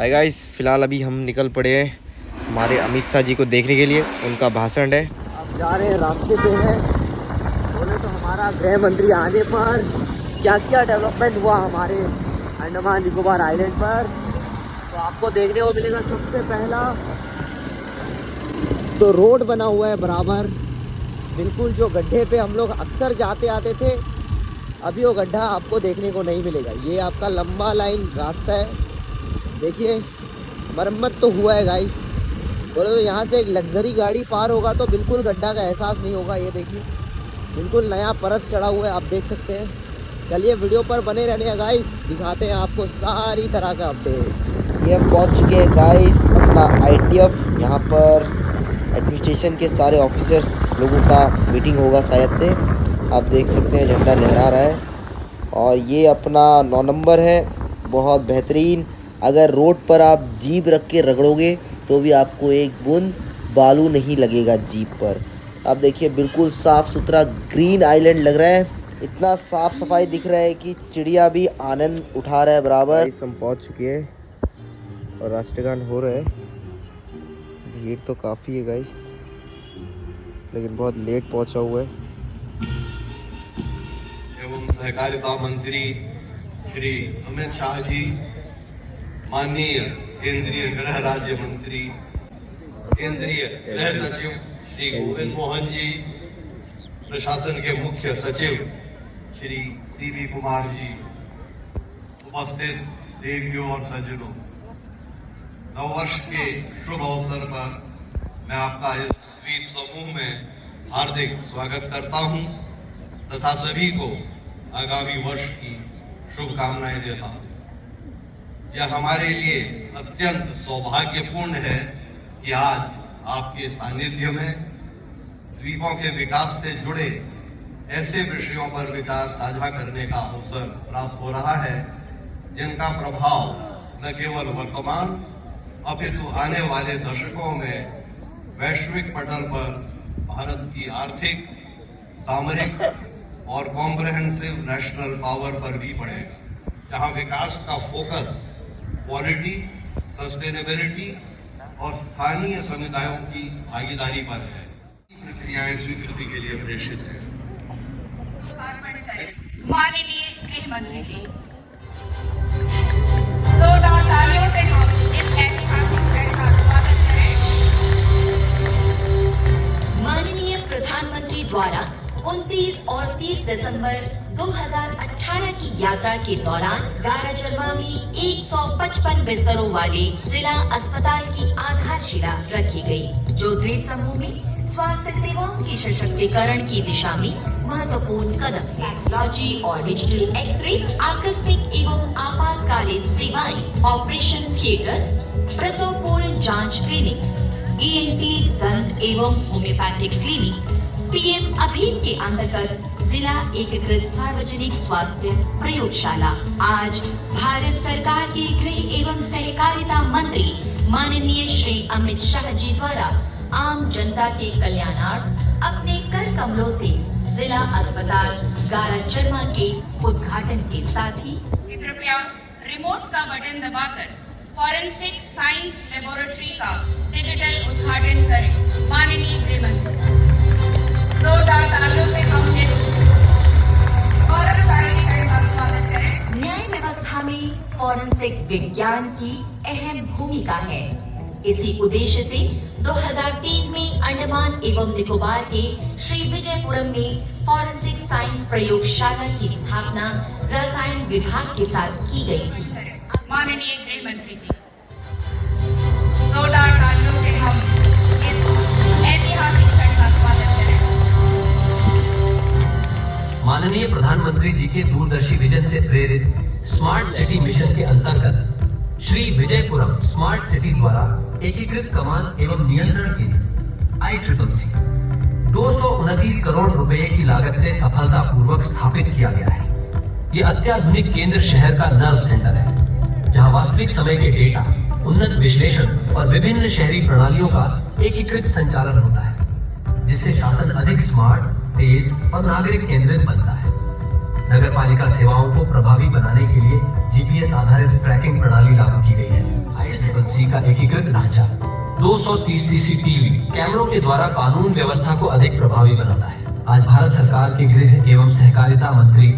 Hi guys, फिलहाल अभी हम निकल पड़े हैं हमारे अमित शाह जी को देखने के लिए। उनका भाषण है। अब जा रहे हैं, रास्ते पे हैं। बोले तो हमारा गृह मंत्री आने पर क्या क्या डेवलपमेंट हुआ हमारे अंडमान निकोबार आइलैंड पर, तो आपको देखने को मिलेगा। सबसे पहला तो रोड बना हुआ है बराबर, बिल्कुल जो गड्ढे पे हम लोग अक्सर जाते आते थे, अभी वो गड्ढा आपको देखने को नहीं मिलेगा। ये आपका लंबा लाइन रास्ता है, देखिए मरम्मत तो हुआ है गाइस। बोले तो यहाँ से एक लग्जरी गाड़ी पार होगा तो बिल्कुल गड्ढा का एहसास नहीं होगा। ये देखिए बिल्कुल नया परत चढ़ा हुआ है, आप देख सकते हैं। चलिए वीडियो पर बने रहने हैं गाइस, दिखाते हैं आपको सारी तरह का अपडेट। ये हम पहुँच चुके हैं गाइस अपना ITF। यहाँ पर एडमिनिस्ट्रेशन के सारे ऑफिसर्स लोगों का मीटिंग होगा शायद से। आप देख सकते हैं झंडा लहरा रहा है। और ये अपना 9 नंबर है, बहुत बेहतरीन। अगर रोड पर आप जीप रख के रगड़ोगे तो भी आपको एक बूंद बालू नहीं लगेगा जीप पर। आप देखिए बिल्कुल साफ़ सुथरा ग्रीन आइलैंड लग रहा है। इतना साफ़ सफाई दिख रहा है कि चिड़िया भी आनंद उठा रहा है बराबर। हम पहुँच चुके हैं और राष्ट्रगान हो रहा है। भीड़ तो काफ़ी है गाइस, लेकिन बहुत लेट पहुंचा हुआ है। एवं सहकारिता मंत्री श्री अमित शाह जी, माननीय केंद्रीय गृह राज्य मंत्री, केंद्रीय गृह सचिव श्री गोविंद मोहन जी, प्रशासन के मुख्य सचिव श्री CV कुमार जी, उपस्थित देवियों और सज्जनों, नववर्ष के शुभ अवसर पर मैं आपका इस द्वीप समूह में हार्दिक स्वागत करता हूं तथा सभी को आगामी वर्ष की शुभकामनाएं देता हूं। यह हमारे लिए अत्यंत सौभाग्यपूर्ण है कि आज आपके सानिध्य में द्वीपों के विकास से जुड़े ऐसे विषयों पर विचार साझा करने का अवसर प्राप्त हो रहा है जिनका प्रभाव न केवल वर्तमान अपितु आने वाले दशकों में वैश्विक पटल पर भारत की आर्थिक, सामरिक और कॉम्प्रहेंसिव नेशनल पावर पर भी पड़ेगा, जहां विकास का फोकस क्वालिटी, सस्टेनेबिलिटी और स्थानीय समुदायों की भागीदारी पर है। प्रक्रियाएं स्वीकृति के लिए प्रेषित है। माननीय गृह मंत्री जी, जोरदार तालियों से हम इस ऐतिहासिक क्षण का स्वागत करें। माननीय प्रधानमंत्री द्वारा 29 और 30 दिसंबर 2018 की यात्रा के दौरान गाराचरमा में 155 बिस्तरों वाले जिला अस्पताल की आधारशिला रखी गई, जो द्वीप समूह में स्वास्थ्य सेवाओं के सशक्तिकरण की दिशा में महत्वपूर्ण कदम है। टेक्नोलॉजी और डिजिटल एक्सरे, आकस्मिक एवं आपातकालीन सेवाएं, ऑपरेशन थिएटर, प्रसव पूर्ण जांच क्लिनिक, ENT, दंत एवं होम्योपैथिक क्लिनिक, PM अभियान के अंतर्गत जिला एकीकृत सार्वजनिक स्वास्थ्य प्रयोगशाला आज भारत सरकार के गृह एवं सहकारिता मंत्री माननीय श्री अमित शाह जी द्वारा आम जनता के कल्याणार्थ अपने कर कमलों से जिला अस्पताल गाराचरमा के उद्घाटन के साथ ही कृपया रिमोट का बटन दबाकर फॉरेंसिक साइंस लेबोरेटरी का डिजिटल उद्घाटन करें। माननीय गृह मंत्री, जोरदार तालियों से हम गौरवशाली क्षण का स्वागत करें। न्याय व्यवस्था में फॉरेंसिक विज्ञान की अहम भूमिका है। इसी उद्देश्य से 2003 में अंडमान एवं निकोबार के श्री विजयपुरम में फॉरेंसिक साइंस प्रयोगशाला की स्थापना रसायन विभाग के साथ की गई थी। माननीय गृह मंत्री जी, जोरदार तालियों से हम इस ऐतिहासिक क्षण का स्वागत करें। माननीय प्रधानमंत्री जी के दूरदर्शी विजन से प्रेरित स्मार्ट सिटी मिशन के अंतर्गत श्री विजयपुरम स्मार्ट सिटी द्वारा एकीकृत कमान एवं नियंत्रण केंद्र ICCC 229 करोड़ रुपए की लागत से सफलतापूर्वक स्थापित किया गया है। ये अत्याधुनिक केंद्र शहर का नर्व सेंटर है, जहां वास्तविक समय के डेटा, उन्नत विश्लेषण और विभिन्न शहरी प्रणालियों का एकीकृत संचालन होता है, जिससे शासन अधिक स्मार्ट, तेज और नागरिक केंद्रित बनता है। नगर पालिका सेवाओं को प्रभावी बनाने के लिए GPS आधारित ट्रैकिंग प्रणाली लागू की गई है। का एकीकृत ढांचा 230 सीसीटीवी कैमरों के द्वारा कानून व्यवस्था को अधिक प्रभावी बनाता है। आज भारत सरकार के गृह एवं सहकारिता मंत्री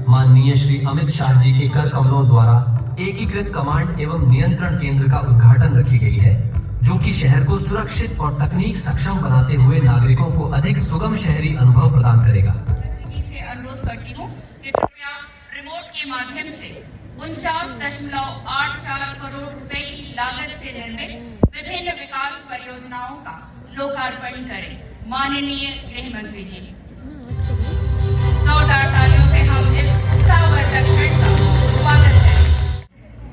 माननीय श्री अमित शाह जी के कर कमलों द्वारा एकीकृत कमांड एवं नियंत्रण केंद्र का उद्घाटन रखी गई है, जो कि शहर को सुरक्षित और तकनीक सक्षम बनाते हुए नागरिकों को अधिक सुगम शहरी अनुभव प्रदान करेगा। से अनुरोध करती हूँ कि कृपया रिमोट के माध्यम से 49.84 करोड़ रुपए की लागत से निर्मित विभिन्न विकास परियोजनाओं का लोकार्पण करें। माननीय गृह मंत्री जी, जोरदार तालियों से हम इस उत्साहवर्धक क्षण का स्वागत करें।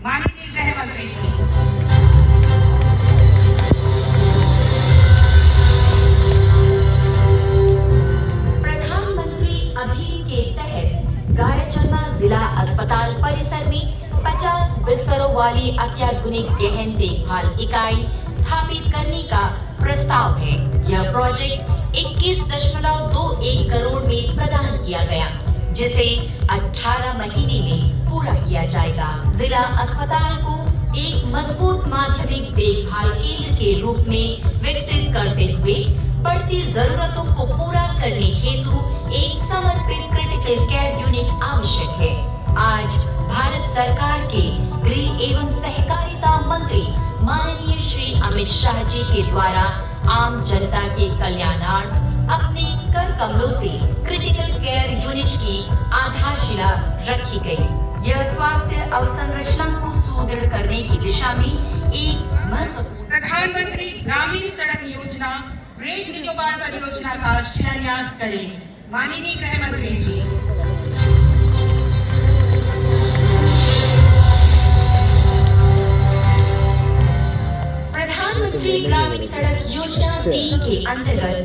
माननीय गृह मंत्री जी, प्रधानमंत्री अभियान के तहत गाराचन्मा जिला अस्पताल परिसर में 50 बिस्तरों वाली अत्याधुनिक गहन देखभाल इकाई स्थापित करने का प्रस्ताव है। यह प्रोजेक्ट 21.21 करोड़ में प्रदान किया गया, जिसे 18 महीने में पूरा किया जाएगा। जिला अस्पताल को एक मजबूत माध्यमिक देखभाल केंद्र के रूप में विकसित करते हुए बढ़ती जरूरतों को पूरा करने हेतु एक समर्पित क्रिटिकल केयर यूनिट आवश्यक है। आज भारत सरकार के गृह एवं सहकारिता मंत्री माननीय श्री अमित शाह जी के द्वारा आम जनता के कल्याणार्थ अपने कर कमलों से क्रिटिकल केयर यूनिट की आधारशिला रखी गई। यह स्वास्थ्य अवसंरचना को सुदृढ़ करने की दिशा में एक महत्वपूर्ण प्रधानमंत्री ग्रामीण सड़क योजना ग्रेट निकोबार परियोजना का शिलान्यास करें। माननीय गृह मंत्री जी, प्रधानमंत्री ग्रामीण सड़क योजना 3 के अंतर्गत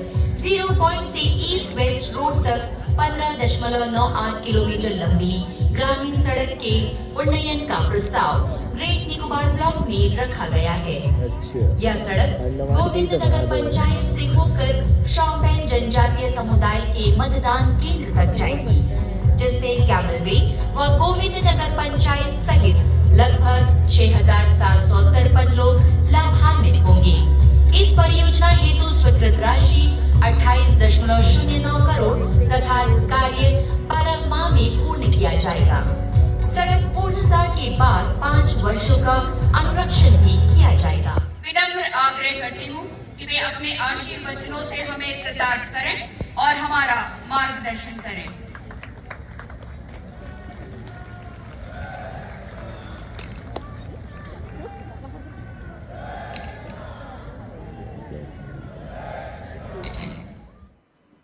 0 पॉइंट से ईस्ट वेस्ट रोड तक 15.98 किलोमीटर लंबी ग्रामीण सड़क के उन्नयन का प्रस्ताव ग्रेट निकोबार ब्लॉक में रखा गया है। यह सड़क गोविंद नगर पंचायत से होकर शॉम्पेन जनजातीय समुदाय के मतदान केंद्र तक जाएगी, जिससे कैमलवे व गोविंद नगर पंचायत सहित लगभग 6,753 लोग लाभान्वित होंगे। इस परियोजना हेतु स्वीकृत राशि 28.09 करोड़ तथा कार्य 12 माह में पूर्ण किया जाएगा। सड़क पूर्णता के बाद 5 वर्षों का अनुरक्षण भी किया जाएगा। विनम्र आग्रह करती हूँ कि वे अपने आशीर्वचनों से हमें कृतार्थ करें और हमारा मार्गदर्शन करें।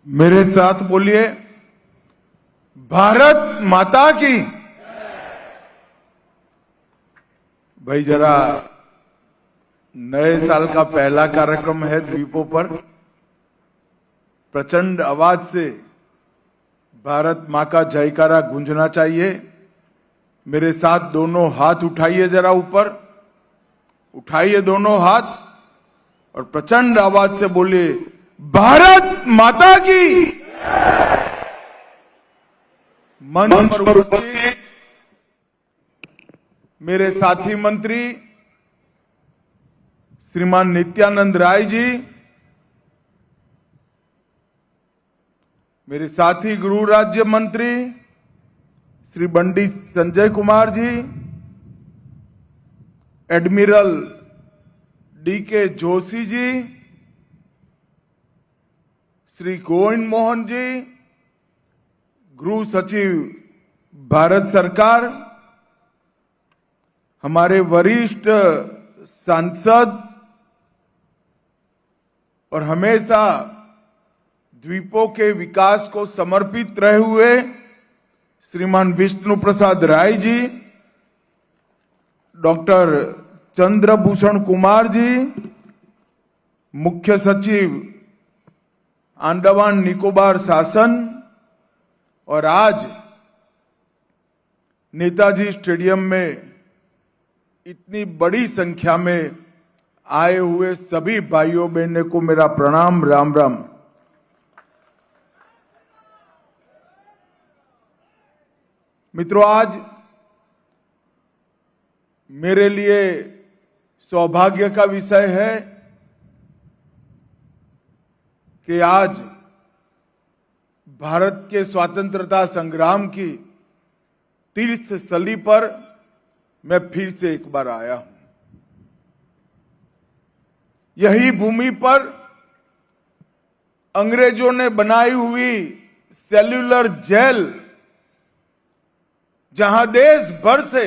मेरे साथ बोलिए, भारत माता की। भाई जरा नए साल का पहला कार्यक्रम है द्वीपों पर, प्रचंड आवाज से भारत मां का जयकारा गूंजना चाहिए। मेरे साथ दोनों हाथ उठाइए, जरा ऊपर उठाइए दोनों हाथ और प्रचंड आवाज से बोलिए, भारत माता की। मंच पर उपस्थित मेरे साथी मंत्री श्रीमान नित्यानंद राय जी, मेरे साथी गृह राज्य मंत्री श्री बंडी संजय कुमार जी, एडमिरल डी.के. जोशी जी, श्री गोविंद मोहन जी, गृह सचिव भारत सरकार, हमारे वरिष्ठ सांसद और हमेशा द्वीपों के विकास को समर्पित रहे हुए श्रीमान विष्णु प्रसाद राय जी, डॉक्टर चंद्रभूषण कुमार जी, मुख्य सचिव अंडमान निकोबार शासन, और आज नेताजी स्टेडियम में इतनी बड़ी संख्या में आए हुए सभी भाइयों बहनों को मेरा प्रणाम, राम राम। मित्रों, आज मेरे लिए सौभाग्य का विषय है कि आज भारत के स्वतंत्रता संग्राम की तीर्थ स्थली पर मैं फिर से एक बार आया हूं। यही भूमि पर अंग्रेजों ने बनाई हुई सेल्यूलर जेल, जहां देश भर से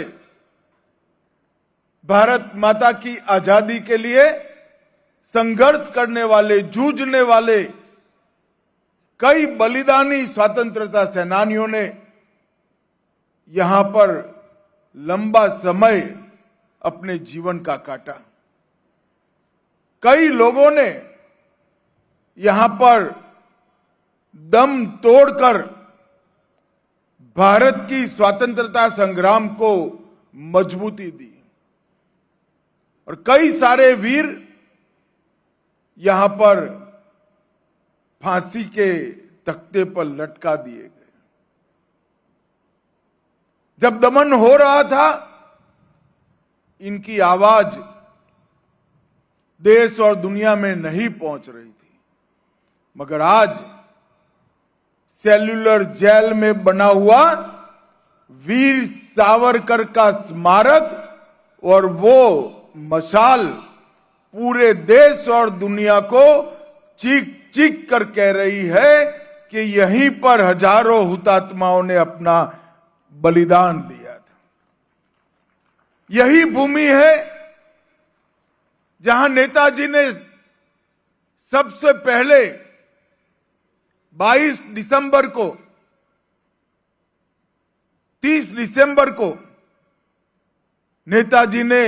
भारत माता की आजादी के लिए संघर्ष करने वाले, जूझने वाले कई बलिदानी स्वतंत्रता सेनानियों ने यहां पर लंबा समय अपने जीवन का काटा। कई लोगों ने यहां पर दम तोड़कर भारत की स्वतंत्रता संग्राम को मजबूती दी और कई सारे वीर यहां पर फांसी के तख्ते पर लटका दिए गए। जब दमन हो रहा था, इनकी आवाज देश और दुनिया में नहीं पहुंच रही थी, मगर आज सेल्यूलर जेल में बना हुआ वीर सावरकर का स्मारक और वो मशाल पूरे देश और दुनिया को चीख चीख कर कह रही है कि यहीं पर हजारों हुतात्माओं ने अपना बलिदान दिया था। यही भूमि है जहां नेताजी ने सबसे पहले 22 दिसंबर को 30 दिसंबर को नेताजी ने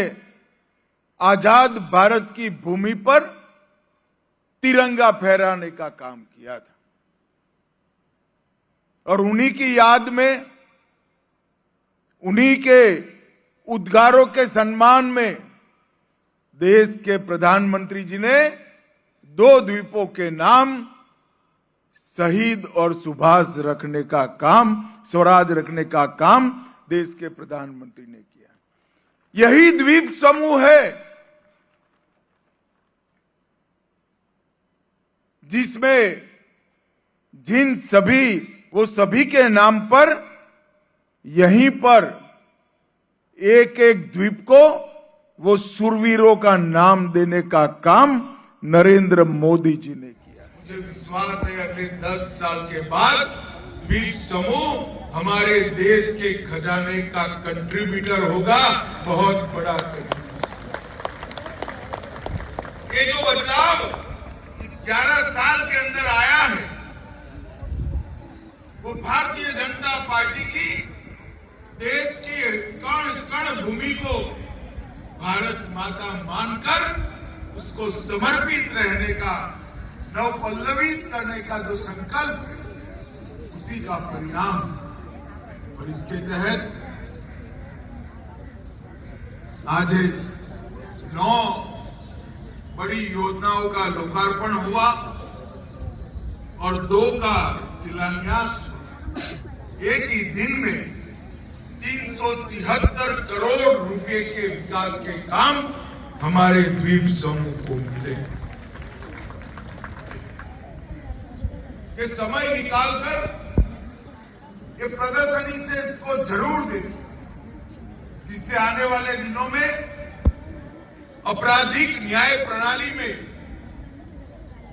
आजाद भारत की भूमि पर तिरंगा फहराने का काम किया था और उन्हीं की याद में, उन्हीं के उद्गारों के सम्मान में देश के प्रधानमंत्री जी ने 2 द्वीपों के नाम शहीद और सुभाष रखने का काम, स्वराज रखने का काम देश के प्रधानमंत्री ने किया। यही द्वीप समूह है जिसमें जिन सभी, वो सभी के नाम पर यहीं पर एक एक द्वीप को वो शूरवीरों का नाम देने का काम नरेंद्र मोदी जी ने किया। मुझे विश्वास है अगले 10 साल के बाद द्वीप समूह हमारे देश के खजाने का कंट्रीब्यूटर होगा, बहुत बड़ा कंट्रीब्यूटर। ये जो बदलाव इस 11 साल के अंदर आया है, वो भारतीय जनता पार्टी की देश की कण कण भूमि को भारत माता मानकर उसको समर्पित रहने का, नवपल्लवित करने का जो संकल्प है, उसी का परिणाम। और इसके तहत आज 9 बड़ी योजनाओं का लोकार्पण हुआ और 2 का शिलान्यास हुआ। एक ही दिन में 373 करोड़ रुपए के विकास के काम हमारे द्वीप समूह को मिले। ये समय निकालकर ये प्रदर्शनी से को जरूर दें, जिससे आने वाले दिनों में आपराधिक न्याय प्रणाली में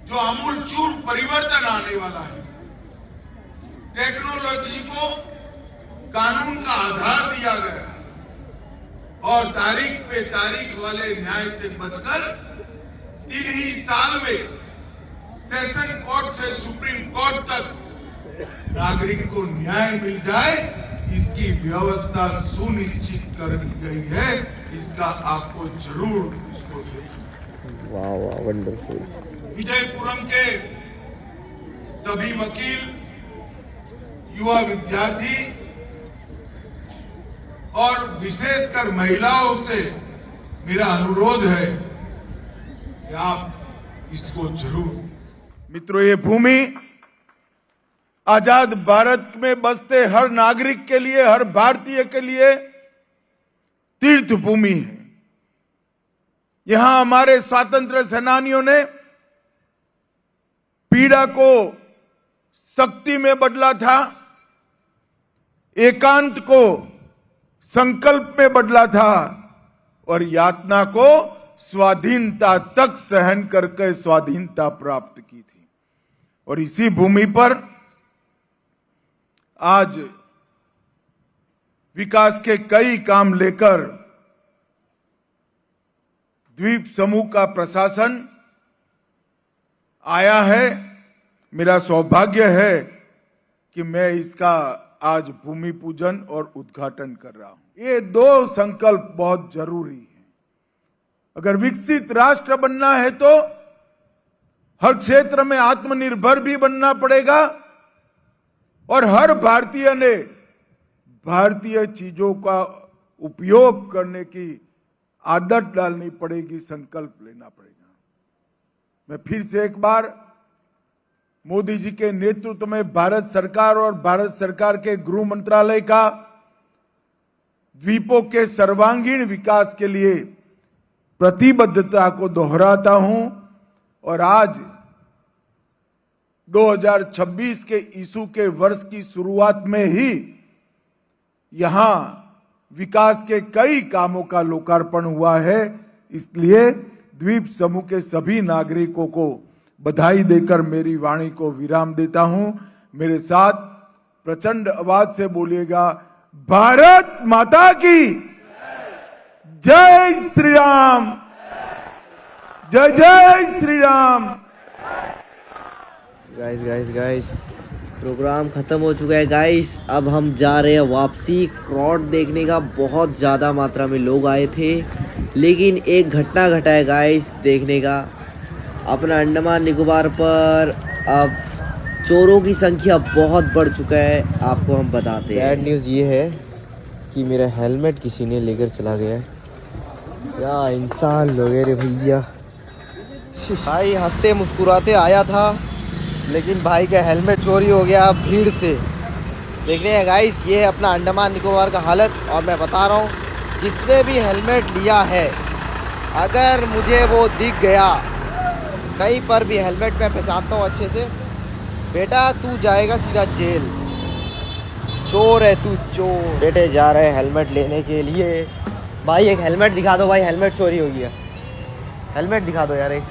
जो आमूलचूल परिवर्तन आने वाला है, टेक्नोलॉजी को कानून का आधार दिया गया और तारीख पे तारीख वाले न्याय से बचकर 3 ही साल में सेशन कोर्ट से सुप्रीम कोर्ट तक नागरिक को न्याय मिल जाए, इसकी व्यवस्था सुनिश्चित कर गई है। इसका आपको जरूर उसको देखना। वाह वाह, वंडरफुल। विजयपुरम के सभी वकील, युवा विद्यार्थी और विशेषकर महिलाओं से मेरा अनुरोध है कि आप इसको जरूर। मित्रों, ये भूमि आजाद भारत में बसते हर नागरिक के लिए, हर भारतीय के लिए तीर्थ भूमि है। यहां हमारे स्वातंत्र सेनानियों ने पीड़ा को शक्ति में बदला था, एकांत को संकल्प में बदला था और यातना को स्वाधीनता तक सहन करके स्वाधीनता प्राप्त की थी। और इसी भूमि पर आज विकास के कई काम लेकर द्वीप समूह का प्रशासन आया है। मेरा सौभाग्य है कि मैं इसका आज भूमि पूजन और उद्घाटन कर रहा हूं। ये दो संकल्प बहुत जरूरी है। अगर विकसित राष्ट्र बनना है तो हर क्षेत्र में आत्मनिर्भर भी बनना पड़ेगा और हर भारतीय ने भारतीय चीजों का उपयोग करने की आदत डालनी पड़ेगी, संकल्प लेना पड़ेगा। मैं फिर से एक बार मोदी जी के नेतृत्व में भारत सरकार और भारत सरकार के गृह मंत्रालय का द्वीपों के सर्वांगीण विकास के लिए प्रतिबद्धता को दोहराता हूं और आज 2026 के ईसू के वर्ष की शुरुआत में ही यहां विकास के कई कामों का लोकार्पण हुआ है। इसलिए द्वीप समूह के सभी नागरिकों को बधाई देकर मेरी वाणी को विराम देता हूं। मेरे साथ प्रचंड आवाज से बोलिएगा, भारत माता की जय श्री राम, जय जय श्री राम। गाइस प्रोग्राम खत्म हो चुका है गाइस। अब हम जा रहे हैं वापसी। क्राउड देखने का बहुत ज़्यादा मात्रा में लोग आए थे, लेकिन एक घटना घटा है गाइस देखने का। अपना अंडमान निकोबार पर अब चोरों की संख्या बहुत बढ़ चुका है, आपको हम बताते हैं। बैड न्यूज़ ये है कि मेरा हेलमेट किसी ने लेकर चला गया है। क्या इंसान लोग हैं रे भैया। भाई हंसते मुस्कुराते आया था, लेकिन भाई का हेलमेट चोरी हो गया भीड़ से। देखने हैं गाइस, ये है अपना अंडमान निकोबार का हालत। और मैं बता रहा हूँ, जिसने भी हेलमेट लिया है, अगर मुझे वो दिख गया कहीं पर भी, हेलमेट मैं पहचानता हूँ अच्छे से, बेटा तू जाएगा सीधा जेल। चोर है तू, चोर। बेटे जा रहे हैं हेलमेट लेने के लिए। भाई एक हेलमेट दिखा दो भाई, हेलमेट चोरी हो गया। हेलमेट दिखा दो यार एक।